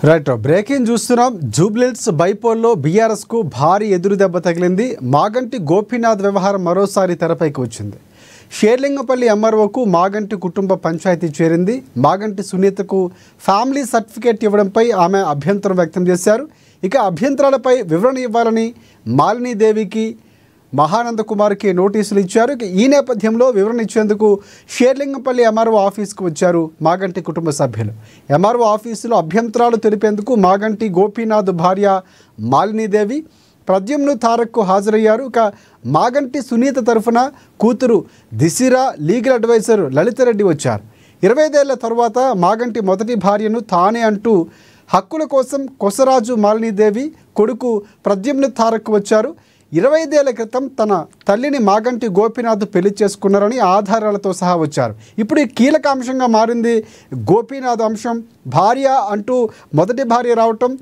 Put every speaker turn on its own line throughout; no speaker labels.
Right breaking చూస్తున్నాం. జూబ్లీహిల్స్ బైపోల్లో బీఆర్ఎస్కు భారీ ఎదురు దెబ్బ తగిలింది. మాగంటి గోపీనాథ్ వ్యవహారం మరోసారి తెరపైకి వచ్చింది. షేర్లింగపల్లి ఎంఆర్ఓకు మాగంటి కుటుంబ పంచాయతీ చేరింది. మాగంటి సునీతకు ఫ్యామిలీ సర్టిఫికేట్ ఇవ్వడంపై ఆమె అభ్యంతరం వ్యక్తం చేశారు. ఇక అభ్యంతరాలపై వివరణ ఇవ్వాలని మాలినీదేవికి మహానంద కుమార్కి నోటీసులు ఇచ్చారు. ఈ నేపథ్యంలో వివరణ ఇచ్చేందుకు షేర్లింగంపల్లి ఎంఆర్ఓ ఆఫీస్కు వచ్చారు మాగంటి కుటుంబ సభ్యులు. ఎంఆర్ఓ ఆఫీసులో అభ్యంతరాలు తెలిపేందుకు మాగంటి గోపీనాథ్ భార్య మాలినీదేవి, ప్రద్యుమ్ను తారక్కు హాజరయ్యారు. ఇక మాగంటి సునీత తరఫున కూతురు దిశిరా, లీగల్ అడ్వైజర్ లలితారెడ్డి వచ్చారు. 25 ఏళ్ల తరువాత మాగంటి మొదటి భార్యను తానే అంటూ హక్కుల కోసం కొసరాజు మాలినీదేవి కొడుకు ప్రద్యుమ్ను తారక్కు వచ్చారు. 25 ఏళ్ల క్రితం తన తల్లిని మాగంటి గోపీనాథ్ పెళ్లి చేసుకున్నారని ఆధారాలతో సహా వచ్చారు. ఇప్పుడు ఈ కీలక అంశంగా మారింది గోపీనాథ్ అంశం. భార్య అంటూ మొదటి భార్య రావటం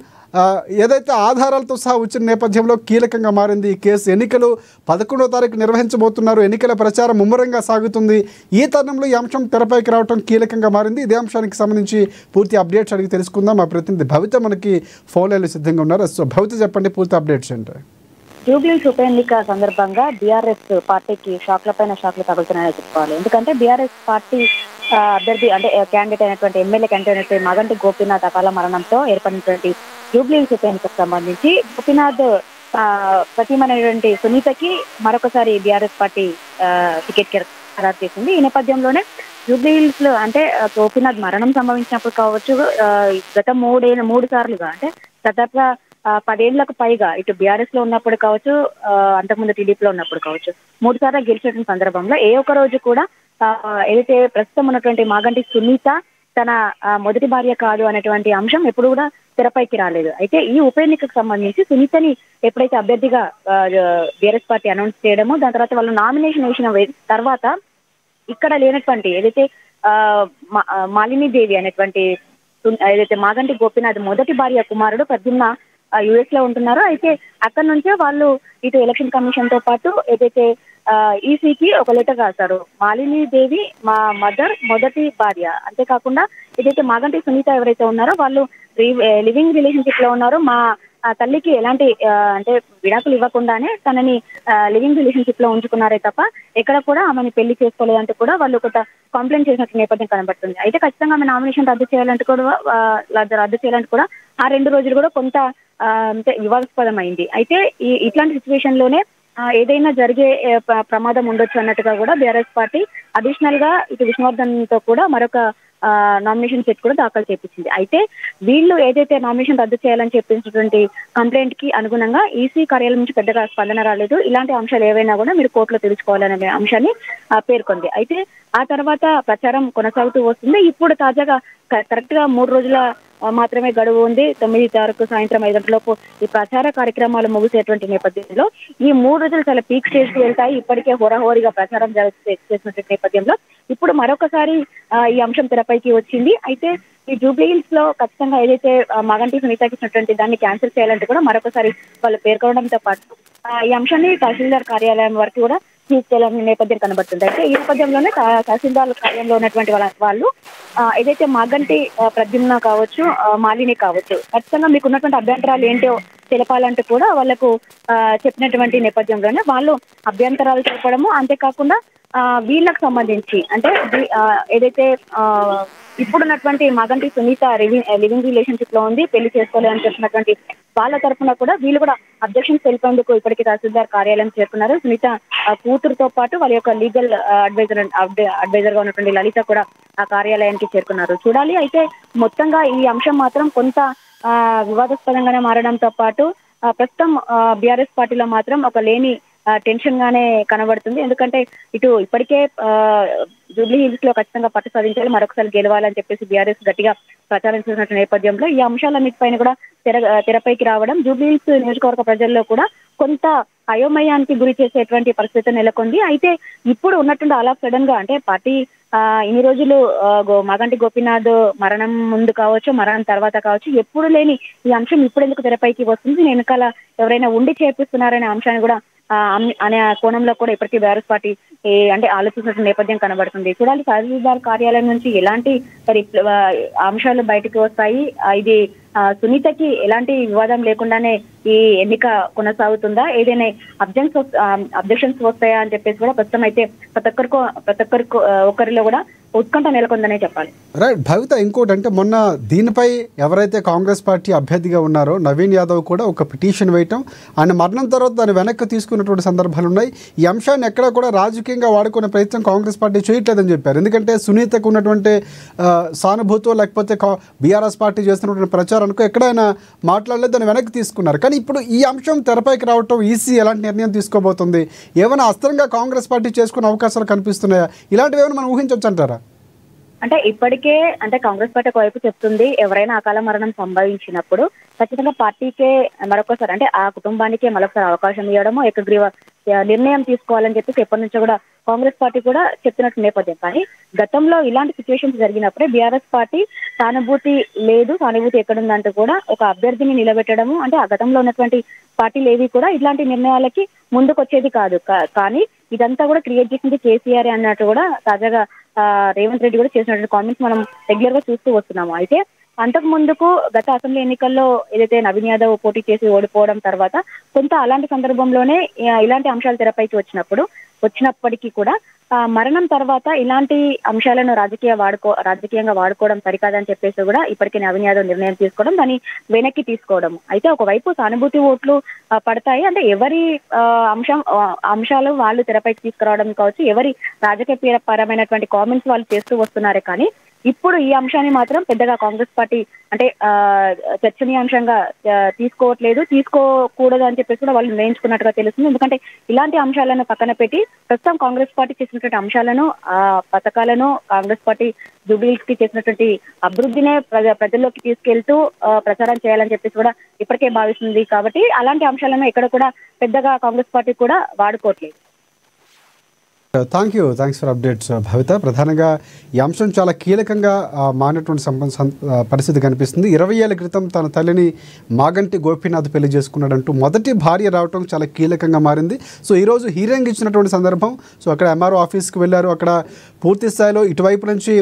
ఏదైతే ఆధారాలతో సహా వచ్చిన నేపథ్యంలో కీలకంగా మారింది ఈ కేసు. ఎన్నికలు 11వ తారీఖు నిర్వహించబోతున్నారు. ఎన్నికల ప్రచారం ముమ్మరంగా సాగుతుంది. ఈ తరుణంలో ఈ అంశం తెరపైకి రావడం కీలకంగా మారింది. ఇదే అంశానికి సంబంధించి పూర్తి అప్డేట్స్ అడిగి తెలుసుకుందాం. మా ప్రతినిధి భవిత మనకి ఫోన్ లైన్లో సిద్ధంగా ఉన్నారు. సో భవిత, చెప్పండి పూర్తి అప్డేట్స్ ఏంటి?
జూబ్లీహిల్స్ ఉప ఎన్నిక సందర్భంగా బీఆర్ఎస్ పార్టీకి షాక్లపైన షాక్లు తగులుతున్నాయని చెప్పుకోవాలి. ఎందుకంటే బీఆర్ఎస్ పార్టీ అభ్యర్థి అంటే క్యాండిడేట్ అయినటువంటి ఎమ్మెల్యే క్యాండిడేట్ మాగంటి గోపీనాథ్ అకాల మరణంతో ఏర్పడినటువంటి జూబ్లీహిల్స్ ఉప ఎన్నికకు సంబంధించి గోపీనాథ్ ప్రతిమైనటువంటి సునీతకి మరొకసారి బీఆర్ఎస్ పార్టీ టికెట్ ఖరారు చేసింది. ఈ నేపథ్యంలోనే జూబ్లీహిల్స్ లో అంటే గోపీనాథ్ మరణం సంభవించినప్పుడు కావచ్చు, గత మూడు సార్లుగా అంటే దాదాపుగా 10 ఏళ్లకు పైగా ఇటు బీఆర్ఎస్ లో ఉన్నప్పుడు కావచ్చు, అంతకుముందు టీడీపీలో ఉన్నప్పుడు కావచ్చు, 3 సార్లు గెలిచిన సందర్భంలో ఏ ఒక్క రోజు కూడా ఏదైతే ప్రస్తుతం ఉన్నటువంటి మాగంటి సునీత తన మొదటి భార్య కాదు అనేటువంటి అంశం ఎప్పుడు కూడా తెరపైకి రాలేదు. అయితే ఈ ఉప ఎన్నికకు సంబంధించి సునీతని ఎప్పుడైతే అభ్యర్థిగా బీఆర్ఎస్ పార్టీ అనౌన్స్ చేయడమో, దాని తర్వాత వాళ్ళు నామినేషన్ వేసిన తర్వాత ఇక్కడ లేనటువంటి ఏదైతే మాలినీదేవి అనేటువంటి ఏదైతే మాగంటి గోపీనాథ్ మొదటి భార్య కుమారుడు ప్రద్యుమ్న యుఎస్ లో ఉంటున్నారు. అయితే అక్కడ నుంచే వాళ్ళు ఇటు ఎలక్షన్ కమిషన్ తో పాటు ఏదైతే ఈసీకి ఒక లెటర్ రాశారు. మాలినీదేవి మా మదర్ మొదటి భార్య, అంతేకాకుండా ఏదైతే మాగంటి సునీత ఎవరైతే ఉన్నారో వాళ్ళు లివింగ్ రిలేషన్షిప్ లో ఉన్నారో, మా తల్లికి ఎలాంటి అంటే విడాకులు ఇవ్వకుండానే తనని లివింగ్ రిలేషన్షిప్ లో ఉంచుకున్నారే తప్ప ఎక్కడ కూడా ఆమెను పెళ్లి చేసుకోలేదంటూ కూడా వాళ్ళు ఒక కంప్లైంట్ చేసినట్టు నేపథ్యం కనబడుతుంది. అయితే ఖచ్చితంగా ఆమె నామినేషన్ రద్దు చేయాలంటే కూడా ఆ 2 రోజులు కూడా కొంత అంటే వివాదాస్పదం అయింది. అయితే ఇట్లాంటి సిచ్యువేషన్ లోనే ఏదైనా జరిగే ప్రమాదం ఉండొచ్చు అన్నట్టుగా కూడా బీఆర్ఎస్ పార్టీ అడిషనల్ గా ఇటు విష్ణువర్ధన్ తో కూడా మరొక నామినేషన్ సెట్ కూడా దాఖలు చేపించింది. అయితే వీళ్ళు ఏదైతే నామినేషన్ రద్దు చేయాలని చెప్పించినటువంటి కంప్లైంట్ కి అనుగుణంగా ఈసీ కార్యాలయం నుంచి పెద్దగా స్పందన రాలేదు. ఇలాంటి అంశాలు ఏవైనా కూడా మీరు కోర్టులో తెలుసుకోవాలనే అంశాన్ని పేర్కొంది. అయితే ఆ తర్వాత ప్రచారం కొనసాగుతూ వస్తుంది. ఇప్పుడు తాజాగా కరెక్ట్ గా 3 రోజుల మాత్రమే గడువు ఉంది. 9 తారీఖు సాయంత్రం 5 గంటలలోపు ఈ ప్రచార కార్యక్రమాలు ముగిసేటువంటి నేపథ్యంలో ఈ 3 రోజులు చాలా పీక్ స్టేజ్ కి వెళ్తాయి. ఇప్పటికే హోరాహోరీగా ప్రచారం చేసినటువంటి నేపథ్యంలో ఇప్పుడు మరొకసారి ఈ అంశం తెరపైకి వచ్చింది. అయితే ఈ జూబ్లీహిల్స్ లో ఖచ్చితంగా ఏదైతే మాగంటి సునీతకి ఇచ్చినటువంటి దాన్ని క్యాన్సిల్ చేయాలంటే కూడా మరొకసారి వాళ్ళు పేర్కొనడంతో పాటు ఈ అంశాన్ని తహసీల్దార్ కార్యాలయం వరకు కూడా తీసుకెళ్లాలనే నేపథ్యం కనబడుతుంది. అయితే ఈ నేపథ్యంలోనే తహసీల్దార్ కార్యాలయంలో ఉన్నటువంటి వాళ్ళు ఏదైతే మాగంటి ప్రద్యుమ్న కావచ్చు, మాలిని కావచ్చు, ఖచ్చితంగా మీకు ఉన్నటువంటి అభ్యంతరాలు ఏంటో తెలపాలంటూ కూడా వాళ్ళకు చెప్పినటువంటి నేపథ్యంలోనే వాళ్ళు అభ్యంతరాలు తెలపడము, అంతేకాకుండా వీళ్ళకు సంబంధించి అంటే ఏదైతే ఇప్పుడున్నటువంటి మాగంటి సునీత లివింగ్ రిలేషన్షిప్ లో ఉంది, పెళ్లి చేసుకోలేదని చెప్పినటువంటి వాళ్ళ తరఫున కూడా వీళ్ళు కూడా అబ్జెక్షన్స్ తెలిపేందుకు ఇప్పటికీ తహసీల్దార్ కార్యాలయం చేరుకున్నారు. సునీత కూతురుతో పాటు వాళ్ళ యొక్క లీగల్ అడ్వైజర్ గా ఉన్నటువంటి లలిత కూడా ఆ కార్యాలయానికి చేరుకున్నారు. చూడాలి. అయితే మొత్తంగా ఈ అంశం మాత్రం కొంత వివాదాస్పదంగానే మారడంతో పాటు ప్రస్తుతం బీఆర్ఎస్ పార్టీలో మాత్రం ఒక లేని టెన్షన్ గానే కనబడుతుంది. ఎందుకంటే ఇటు ఇప్పటికే జూబ్లీహిల్స్ లో ఖచ్చితంగా పట్టు సాధించాలి, మరొకసారి గెలవాలని చెప్పేసి బీఆర్ఎస్ గట్టిగా ప్రచారం చేసిన నేపథ్యంలో ఈ అంశాలన్నిటిపైన కూడా తెరపైకి రావడం జూబ్లీహిల్స్ నియోజకవర్గ ప్రజల్లో కూడా కొంత అయోమయానికి గురి చేసేటువంటి పరిస్థితి నెలకొంది. అయితే ఇప్పుడు ఉన్నటువంటి అలా సడన్ గా అంటే పార్టీ ఇన్ని రోజులు మాగంటి గోపీనాథ్ మరణం ముందు కావచ్చు, మరణం తర్వాత కావచ్చు, ఎప్పుడు లేని ఈ అంశం ఇప్పుడు ఎందుకు తెరపైకి వస్తుంది, వెనకాల ఎవరైనా ఉండి చేపిస్తున్నారనే అంశాన్ని కూడా అనే కోణంలో కూడా ఇప్పటికీ బీఆర్ఎస్ పార్టీ అంటే ఆలోచిస్తున్న నేపథ్యం కనబడుతుంది. చూడాలి తహసీల్దార్ కార్యాలయం నుంచి ఎలాంటి అంశాలు బయటకు వస్తాయి, ఇది సునీతకి ఎలాంటి వివాదం లేకుండానే ఈ ఎన్నిక కొనసాగుతుందా, ఏదైనా అబ్జెక్షన్స్ వస్తాయా అని చెప్పేసి కూడా ప్రస్తుతం అయితే ప్రతి ఒక్కరిలో కూడా ఉత్కంఠ నెలకొందనే చెప్పాలి.
రైట్ భవిత, ఇంకోటి అంటే మొన్న దీనిపై ఎవరైతే కాంగ్రెస్ పార్టీ అభ్యర్థిగా ఉన్నారో నవీన్ యాదవ్ కూడా ఒక పిటిషన్ వేయటం, ఆయన మరణం తర్వాత దాన్ని వెనక్కి తీసుకున్నటువంటి సందర్భాలు ఉన్నాయి. ఈ అంశాన్ని ఎక్కడా కూడా రాజకీయంగా వాడుకునే ప్రయత్నం కాంగ్రెస్ పార్టీ చేయట్లేదని చెప్పారు. ఎందుకంటే సునీతకు ఉన్నటువంటి సానుభూతో లేకపోతే బీఆర్ఎస్ పార్టీ చేస్తున్నటువంటి ప్రచారానికి ఎక్కడైనా మాట్లాడలేదు, దాన్ని వెనక్కి తీసుకున్నారు. కానీ ఇప్పుడు ఈ అంశం తెరపైకి రావటం ఈసీ ఎలాంటి నిర్ణయం తీసుకోబోతుంది, ఏమైనా అస్త్రంగా కాంగ్రెస్ పార్టీ చేసుకునే అవకాశాలు కనిపిస్తున్నాయా, ఇలాంటివి ఏమైనా మనం ఊహించవచ్చు అంటారా?
అంటే ఇప్పటికే అంటే కాంగ్రెస్ పార్టీ ఒకవైపు చెప్తుంది, ఎవరైనా అకాల మరణం సంభవించినప్పుడు ఖచ్చితంగా పార్టీకే మరొకసారి అంటే ఆ కుటుంబానికే మరొకసారి అవకాశం ఇవ్వడము, ఏకగ్రీవ నిర్ణయం తీసుకోవాలని చెప్పేసి ఎప్పటి నుంచో కూడా కాంగ్రెస్ పార్టీ కూడా చెప్తున్నట్టు నేపథ్యం. కానీ గతంలో ఇలాంటి సిచ్యువేషన్స్ జరిగినప్పుడే బీఆర్ఎస్ పార్టీ సానుభూతి ఎక్కడుందంటూ కూడా ఒక అభ్యర్థిని నిలబెట్టడము, అంటే ఆ గతంలో ఉన్నటువంటి పార్టీలు ఏవి కూడా ఇట్లాంటి నిర్ణయాలకి ముందుకు వచ్చేది కాదు. కానీ ఇదంతా కూడా క్రియేట్ చేసింది కేసీఆర్ అన్నట్టు కూడా తాజాగా రేవంత్ రెడ్డి కూడా చేసినటువంటి కామెంట్స్ మనం రెగ్యులర్ గా చూస్తూ వస్తున్నాము. అయితే అంతకు ముందుకు గత అసెంబ్లీ ఎన్నికల్లో ఏదైతే నవీన్ యాదవ్ పోటీ చేసి ఓడిపోవడం తర్వాత కొంత అలాంటి సందర్భంలోనే ఇలాంటి అంశాలు తెరపైకి వచ్చినప్పటికీ కూడా మరణం తర్వాత ఇలాంటి అంశాలను రాజకీయంగా వాడుకోవడం సరికాదని చెప్పేసి కూడా ఇప్పటికే నవీన్ యాదవ్ నిర్ణయం తీసుకోవడం, దాన్ని వెనక్కి తీసుకోవడం. అయితే ఒకవైపు సానుభూతి ఓట్లు పడతాయి, అంటే ఎవరి అంశాలు వాళ్ళు తెరపైకి తీసుకురావడం కావచ్చు, ఎవరి రాజకీయ పరమైనటువంటి కామెంట్స్ వాళ్ళు చేస్తూ వస్తున్నారే. కానీ ఇప్పుడు ఈ అంశాన్ని మాత్రం పెద్దగా కాంగ్రెస్ పార్టీ అంటే చర్చనీయాంశంగా తీసుకోకూడదు అని చెప్పేసి కూడా వాళ్ళు నిర్ణయించుకున్నట్టుగా తెలుస్తుంది. ఎందుకంటే ఇలాంటి అంశాలను పక్కన పెట్టి ప్రస్తుతం కాంగ్రెస్ పార్టీ చేసినటువంటి అంశాలను, పథకాలను, కాంగ్రెస్ పార్టీ జూబ్లీహిల్స్ కి చేసినటువంటి అభివృద్ధినే ప్రజల్లోకి తీసుకెళ్తూ ప్రచారం చేయాలని చెప్పేసి కూడా ఇప్పటికే భావిస్తుంది. కాబట్టి అలాంటి అంశాలను ఎక్కడ కూడా పెద్దగా కాంగ్రెస్ పార్టీ కూడా వాడుకోవట్లేదు.
థ్యాంక్స్ ఫర్ అప్డేట్స్ భవిత. ప్రధానంగా ఈ అంశం చాలా కీలకంగా మారినటువంటి పరిస్థితి కనిపిస్తుంది. 20 ఏళ్ల క్రితం తన తల్లిని మాగంటి గోపీనాథ్ పెళ్లి చేసుకున్నాడంటూ మొదటి భార్య రావటం చాలా కీలకంగా మారింది. సో ఈరోజు హీరింగ్ ఇచ్చినటువంటి సందర్భం, సో అక్కడ ఎంఆర్ఓ ఆఫీస్కి వెళ్ళారు. అక్కడ పూర్తి స్థాయిలో ఇటువైపు నుంచి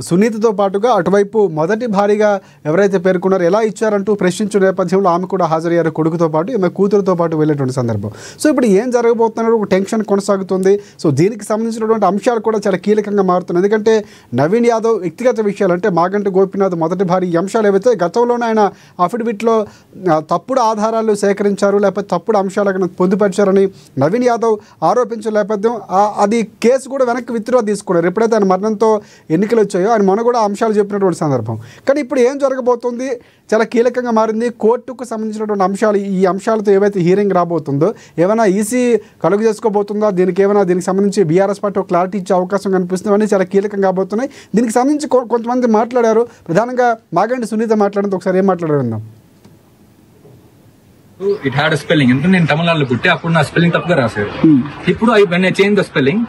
సునీతతో పాటుగా అటువైపు మొదటి భార్యగా ఎవరైతే పేర్కొన్నారో ఎలా ఇచ్చారంటూ ప్రశ్నించిన నేపథ్యంలో ఆమె కూడా హాజరయ్యారు, కొడుకుతో పాటు ఆమె కూతురుతో పాటు వెళ్ళేటువంటి సందర్భం. సో ఇప్పుడు ఏం జరగబోతున్నారు, ఒక టెన్షన్ కొనసాగుతుంది. సో దీనికి సంబంధించినటువంటి అంశాలు కూడా చాలా కీలకంగా మారుతున్నాయి. ఎందుకంటే నవీన్ యాదవ్ వ్యక్తిగత విషయాలు అంటే మాగంటి గోపీనాథ్ మొదటి భార్య ఈ అంశాలు ఏవైతే గతంలోనే ఆయన అఫిడవిట్లో తప్పుడు ఆధారాలు సేకరించారు, లేకపోతే తప్పుడు అంశాలను పొందుపరిచారని నవీన్ యాదవ్ ఆరోపించిన నేపథ్యం అది కేసు కూడా వెనక్కి విత్డ్రా తీసుకున్నారు. ఎప్పుడైతే ఆయన మరణంతో ఎన్నికలు వచ్చాయో ఆయన మొన్న కూడా అంశాలు చెప్పినటువంటి సందర్భం. కానీ ఇప్పుడు ఏం జరగబోతుంది చాలా కీలకంగా మారింది. కోర్టుకు సంబంధించినటువంటి అంశాలు, ఈ అంశాలతో ఏవైతే హీరింగ్ రాబోతుందో ఏమైనా ఈసీ కలుగు చేసుకోబోతుందా, దీనికి సంబంధించి బీఆర్ఎస్ పార్టీ ఒక క్లారిటీ ఇచ్చే అవకాశం కనిపిస్తుంది అని చాలా కీలకంగా కాబోతున్నాయి. దీనికి సంబంధించి కొంతమంది మాట్లాడారు. ప్రధానంగా మాగంటి సునీత మాట్లాడినందుకు ఒకసారి ఏం మాట్లాడారు?
ఇట్ హ్యాడ్ స్పెల్లింగ్ ఎందుకంటే నేను తమిళనాడులో పుట్టి అప్పుడు నా స్పెల్లింగ్ తప్పుగా రాశారు. ఇప్పుడు I change the spelling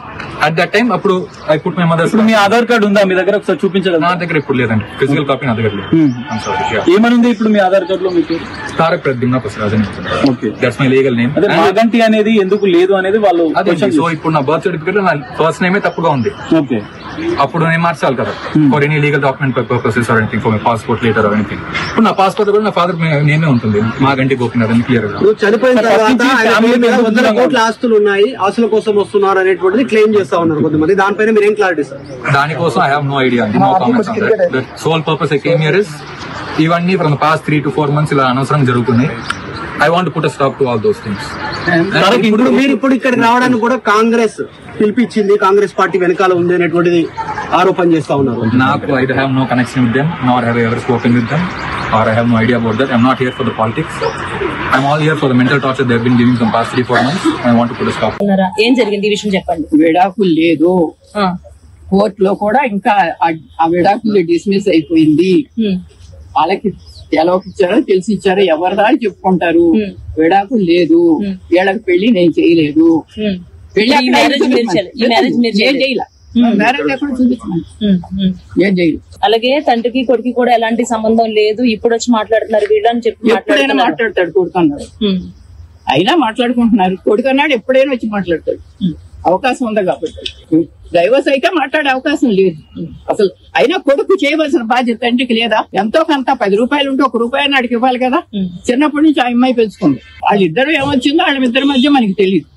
at that time. అప్పుడు ఐ పుట్ మై మదర్.
మీ ఆధార్ కార్డు ఉందా మీ దగ్గర? ఒకసారి చూపించగలరా?
నా దగ్గర ఇప్పుడు లేదండి, ఫిజికల్ కాపీ నా దగ్గర లేదు.
ఏమనుంది ఇప్పుడు మీ ఆధార్ కార్డు లో? మీకు
తారక్ ప్రద్యుమ్న ప్రసాద్ అని. That's my legal name.
Maganti అనేది ఎందుకు లేదు అనేది వాళ్ళు.
సో ఇప్పుడు నా బర్త్ సర్టిఫికేట్ నా ఫస్ట్ నేమే తప్పుగా ఉంది.
ఓకే,
అప్పుడు నేను మార్చాలి కదా for any legal document purposes or anything, for my passport later or anything. ఇప్పుడు నా పాస్పోర్ట్ కూడా నా ఫాదర్ నేమే ఉంటుంది, మాగంటి గోపీనాథ్ అని క్లియర్ గా.
చనిపోయిన తర్వాత 100 కోట్ల ఆస్తులు ఉన్నాయి, ఆస్తుల కోసం వస్తున్నారు అనేటువంటిది క్లెయిమ్ చేస్తా ఉన్నారు కొంతమంది. దానిపైన మీరు ఏం క్లారిటీ సార్?
దానికోసం I have no idea, no comments on that. The sole purpose I came here is ఇవన్నీ from the past 3 to 4 months ఇలా అనవసరంగా జరుగుతున్నాయి. I want to put a stop to all those things.
మీరు ఇప్పుడు ఇక్కడికి రావడానికి కూడా కాంగ్రెస్ పిలిపించింది, కాంగ్రెస్ పార్టీ వెనకాల ఉంది అనేటువంటిది ఆరోపణ చేస్తా ఉన్నారు.
నాకు I have no connection with them, nor have I ever spoken with them, or I have no idea about that. I'm not here for the politics. I'm all here for the mental torture they've been giving from past 3-4 months. I want to put a stop.
ఏం జరిగింది ఈ విషయం చెప్పండి.
విడాకులు లేదు, కోర్టులో కూడా ఇంకా ఆ విడాకులు డిస్మిస్ అయిపోయింది. వాళ్ళకి ఎలాకి ఇచ్చారో తెలిసి ఇచ్చారో ఎవరిదా అని చెప్పుకుంటారు. విడాకులు లేదు, వీళ్ళకి పెళ్లి నేను చేయలేదు, పెళ్లి మ్యారేజ్ ఎక్కడ చూపించాను, ఏం చేయలేదు.
అలాగే తండ్రికి కొడుకు కూడా ఎలాంటి సంబంధం లేదు, ఇప్పుడు వచ్చి మాట్లాడుతున్నారు వీళ్ళని చెప్పి
ఎప్పుడైనా మాట్లాడతాడు కొడుకున్నాడు. అయినా మాట్లాడుకుంటున్నారు. కొడుకు అన్నాడు ఎప్పుడైనా వచ్చి మాట్లాడతాడు, అవకాశం ఉందా కాబట్టి. డైవర్స్ అయితే మాట్లాడే అవకాశం లేదు అసలు. అయినా కొడుకు చేయవలసిన బాధ్యత తండ్రికి లేదా? ఎంతో కొంత 10 రూపాయలు ఉంటే 1 రూపాయి నాడికి ఇవ్వాలి కదా. చిన్నప్పటి నుంచి ఆ అమ్మాయి పెంచుకుంది. వాళ్ళిద్దరు ఏమొచ్చిందో వాళ్ళిద్దరి మధ్య మనకి తెలియదు.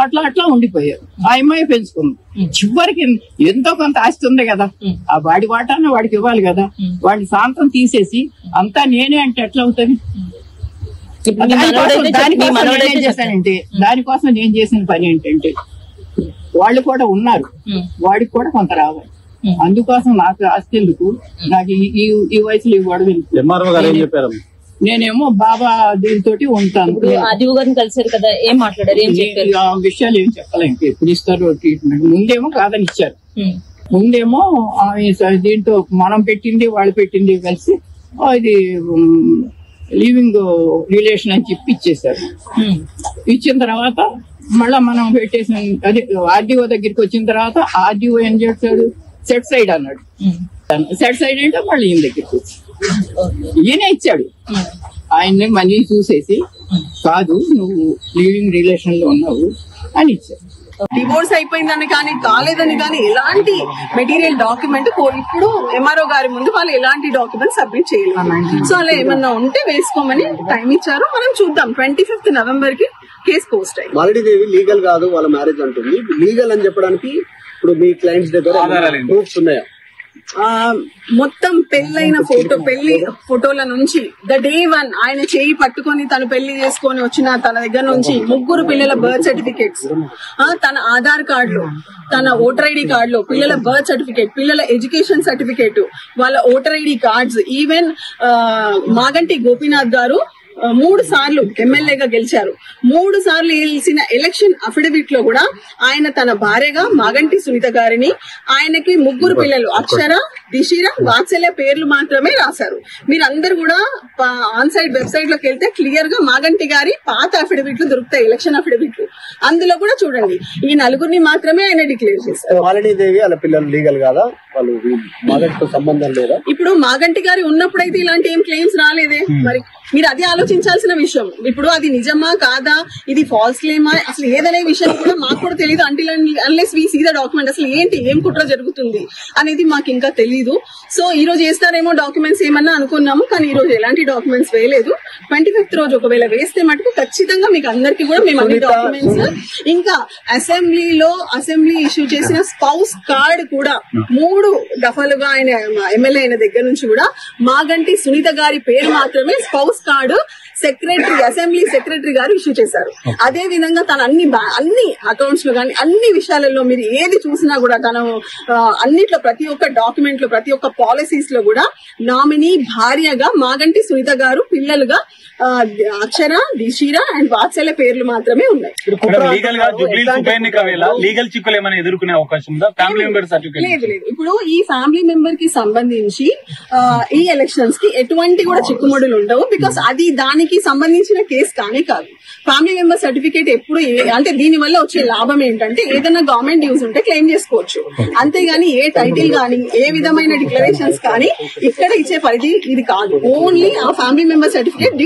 అట్లా ఉండిపోయారు. ఆ అమ్మాయి పెంచుకుంది. చివరికి ఎంతో కొంత ఆస్తి ఉంది కదా, ఆ వాడి వాటాన్ని వాడికి ఇవ్వాలి కదా. వాడి శాంతం తీసేసి అంతా నేనే అంటే ఎట్లా అవుతుంది? దానికోసం నేను చేసిన పని ఏంటంటే, వాళ్ళు కూడా ఉన్నారు, వాడికి కూడా కొంత రావాలి. అందుకోసం నాకు ఆస్తి ఎందుకు, నాకు ఈ వయసులో ఇవ్వడం ఎందుకు? నేనేమో బాబా దీంతో ఉంటాను.
ఆదివు గారిని కలిసారు కదా, ఏం మాట్లాడారు, ఏం చెప్పారు?
ఆ విషయాలు ఏం చెప్పలేం. ఎప్పుడు ఇస్తారు ట్రీట్మెంట్? ముందేమో కాదని ఇచ్చారు. ముందేమో దీంతో మనం పెట్టింది వాళ్ళు పెట్టింది కలిసి ఇది లివింగ్ రిలేషన్ అని చెప్పి ఇచ్చేసారు. ఇచ్చిన తర్వాత మళ్ళా మనం పెట్టేసిన అదే ఆర్డీఓ దగ్గరికి వచ్చిన తర్వాత ఆర్డీఓ ఏం చేస్తాడు, సెట్ సైడ్ అన్నాడు. సెట్ సైడ్ అంటే మళ్ళీ ఈయన దగ్గరికి వచ్చి ఈయనే ఇచ్చాడు. ఆయన్ని మనీ చూసేసి కాదు నువ్వు లివింగ్ రిలేషన్ లో ఉన్నావు అని ఇచ్చాడు.
డివోర్స్ అయిపోయిందని కానీ కాలేదని కానీ ఎలాంటి మెటీరియల్ డాక్యుమెంట్ ఇప్పుడు ఎంఆర్ఓ గారి ముందు వాళ్ళు ఎలాంటి డాక్యుమెంట్ సబ్మిట్ చేయలేదు. సో అలా ఏమన్నా ఉంటే వేసుకోమని టైం ఇచ్చారు. మనం చూద్దాం. 25th నవంబర్ కి కేసు పోస్ట్ అయ్యింది.
మాలడీదేవి లీగల్ కాదు వాళ్ళ మ్యారేజ్ అంటుంది. లీగల్ అని చెప్పడానికి ఇప్పుడు మీ క్లయింట్స్ దగ్గర ప్రూఫ్స్ ఉన్నాయా?
మొత్తం పెళ్ళైన పెళ్లి ఫోటోల నుంచి డే 1 ఆయన చేయి పట్టుకొని తను పెళ్లి చేసుకొని వచ్చిన తన దగ్గర నుంచి 3 పిల్లల బర్త్ సర్టిఫికేట్స్, తన ఆధార్ కార్డులు, తన ఓటర్ ఐడి కార్డులో పిల్లల బర్త్ సర్టిఫికేట్, పిల్లల ఎడ్యుకేషన్ సర్టిఫికేట్, వాళ్ళ voter ID cards, even Maganti Gopinath గారు 3 సార్లు ఎమ్మెల్యేగా గెలిచారు. 3 సార్లు గెలిచిన ఎలక్షన్ అఫిడవిట్ లో కూడా ఆయన తన భార్యగా మాగంటి సునీత గారిని, ఆయనకి 3 పిల్లలు అక్షర, దిశిర, వాత్సల్య పేర్లు మాత్రమే రాశారు. మీరందరూ కూడా ఆన్ సైడ్ వెబ్సైట్ లోకి వెళ్తే క్లియర్ గా మాగంటి గారి పాత అఫిడవిట్లు దొరుకుతాయి, ఎలక్షన్ అఫిడవిట్లు. అందులో కూడా చూడండి, ఈ 4 మాత్రమే ఆయన డిక్లేర్ చేశారు.
మాలడీదేవి వాళ్ళ పిల్లలు లీగల్ కాదా? వాళ్ళు మాగంటితో సంబంధం లేదా?
ఇప్పుడు మాగంటి గారి ఉన్నప్పుడైతే ఇలాంటి ఏం క్లెయిమ్స్ రాలేదే. మరి మీరు అది ఆలోచించాల్సిన విషయం. ఇప్పుడు అది నిజమా కాదా, ఇది ఫాల్స్ క్లెయిమా, అసలు ఏదనే విషయం కూడా మాకు కూడా తెలియదు. Unless we see the document. అసలు ఏంటి, ఏం కుట్ర జరుగుతుంది అనేది మాకు ఇంకా తెలియదు. సో ఈ రోజు వేస్తారేమో డాక్యుమెంట్స్ ఏమన్నా అనుకున్నాము, కానీ ఈ రోజు ఎలాంటి డాక్యుమెంట్స్ వేయలేదు. 25th రోజు ఒకవేళ వేస్తే మటుకు ఖచ్చితంగా మీకు అందరికి కూడా మేము అన్ని డాక్యుమెంట్స్, ఇంకా అసెంబ్లీ ఇష్యూ చేసిన స్పౌస్ కార్డ్ కూడా 3 దఫలుగా ఆయన ఎమ్మెల్యే అయిన దగ్గర నుంచి కూడా మాగంటి సునీత గారి పేరు మాత్రమే స్పౌస్ కార్డు అసెంబ్లీ సెక్రటరీ గారు ఇష్యూ చేశారు. అదే విధంగా తన అన్ని అకౌంట్స్ లో కానీ అన్ని విషయాలలో మీరు ఏది చూసినా కూడా తను అన్నిట్లో ప్రతి ఒక్క డాక్యుమెంట్ లో ప్రతి ఒక్క పాలసీస్ లో కూడా నామినీ భార్యగా మాగంటి సునీత గారు, పిల్లలుగా అక్షర, దిశిర అండ్ వాత్సల్య పేర్లు మాత్రమే ఉన్నాయి.
లీగల్ చిక్కులు ఏమైనా ఎదుర్కొనే అవకాశం ఉందా? ఫ్యామిలీ మెంబర్ సర్టిఫికేట్
లేదు. ఇప్పుడు ఈ ఫ్యామిలీ మెంబర్ కి సంబంధించి ఈ ఎలక్షన్స్ కి ఎటువంటి కూడా చిక్కుముడులు ఉండవు. బికాస్ అది దానికి సంబంధించిన కేసు కానీ కాదు. ఫ్యామిలీ మెంబర్ సర్టిఫికేట్ ఎప్పుడు అంటే దీని వల్ల వచ్చే లాభం ఏంటంటే ఏదైనా గవర్నమెంట్ యూజ్ ఉంటే క్లెయిమ్ చేసుకోవచ్చు. అంతేగాని ఏ టైటిల్ కానీ ఏ విధమైన డిక్లరేషన్స్ కానీ ఇక్కడ ఇచ్చే పరిధి ఇది కాదు. ఓన్లీ ఆ ఫ్యామిలీ మెంబర్ సర్టిఫికేట్ డ్యూ